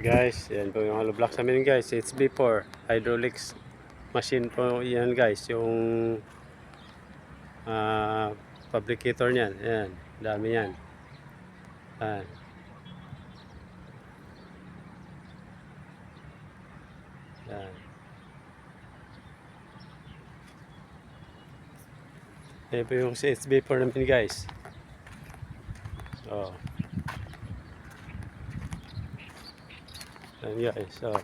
Guys, yan po yung hollow blocks namin guys. It's B4 hydraulics machine po yan guys. Yung fabricator niyan. Yan, dami yan. Yan. Yan. Yan po yung SB4 namin guys. Oh. Yan guys. Oh.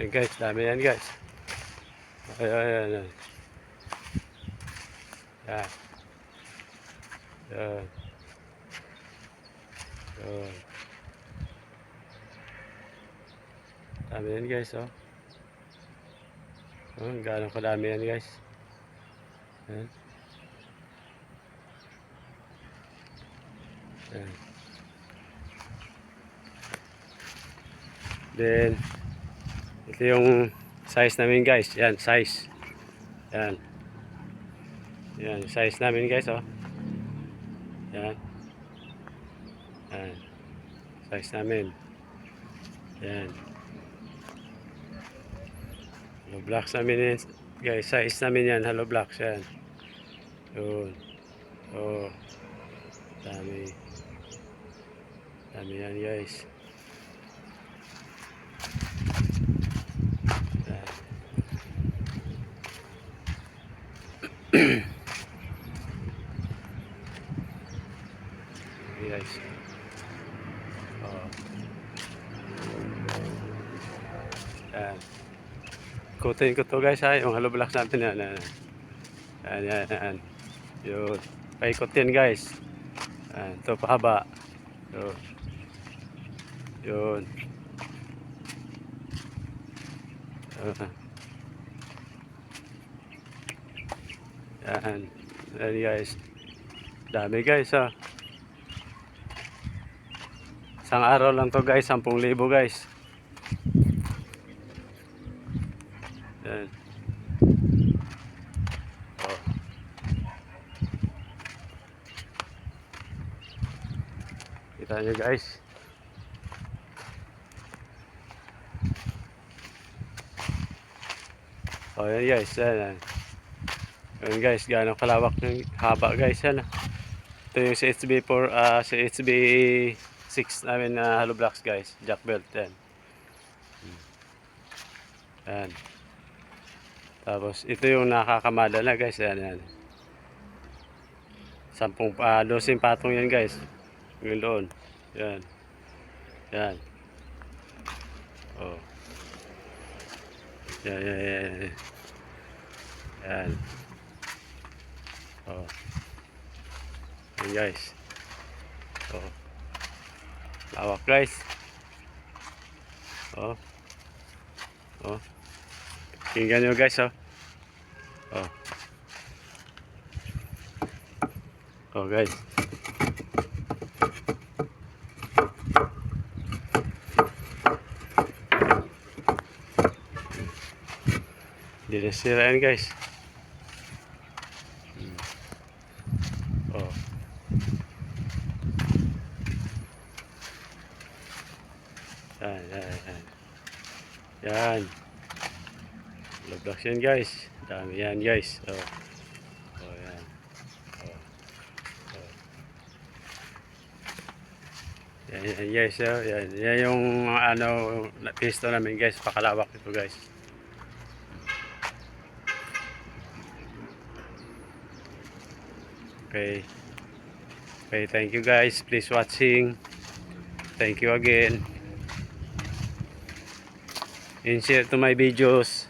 Yan guys, dami yan guys. Ayan. Yan. Yan. Yan. Dami yan guys, oh. Gano'ng kadami yan guys. Yan. Yan. Then, ito yung size namin guys. Yan, size. Yan. Yan, size namin guys, oh. Yan. Yan. Size namin. Yan. Hollow blocks namin yan. Guys, size namin yan. Hollow blocks yan. Yun. Oh. Dami. Dami yan guys. Guys. Oh. Yan. Ikutin ko to guys ha, yung hollow blocks natin yan. Yan. Yun. Paikutin guys. Yan. Ito pahaba. Yun. Yun. Yan. Yan guys. Dami guys ha. Isang araw lang to guys, 10,000 guys. Yan. Oh. Kita nyo guys. Oh yan guys. Yan. Yan guys, gaano kalawak ng haba guys yan. Ito yung CHB4, CHB6 namin na hollow blocks guys, jack belt yan. Yan. Tapos ito yung nakakamada na guys, yan. 12 patong yan guys. Yung doon. Yan. Oh. Yan. Yan. Oh. Yan guys. Oh. Lawak guys. Oh. Tingnan nyo guys, oh. Oh guys. Hindi na siraan guys. Oh. Yan. Hollow blocks yan guys. Dami yan guys. Oh. Yan. Yan guys. Oh. Yan yung pisto namin guys. Pakalawak ito guys. Okay, thank you guys. Please watching. Thank you again. And share to my videos.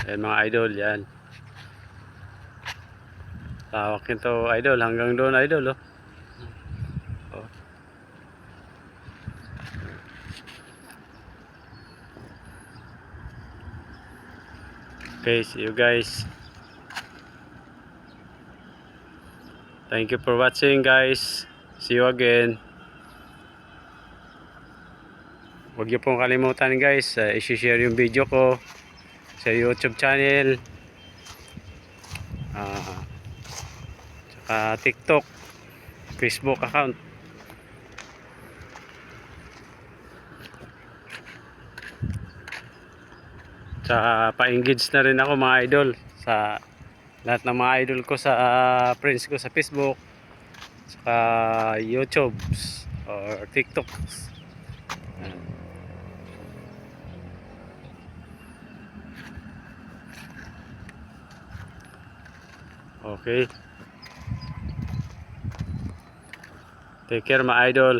Ayan mga idol, yan. Tawak nito idol, hanggang doon idol, oh. Okay, see you guys. Thank you for watching guys. See you again. Huwag niyo pong kalimutan guys, i-share yung video ko sa YouTube channel, ah, tsaka TikTok, Facebook account. Tsaka pa-engage na rin ako mga idol sa lahat ng mga idol ko sa friends ko sa Facebook, tsaka YouTube or TikTok. Okay. Take care mga idol.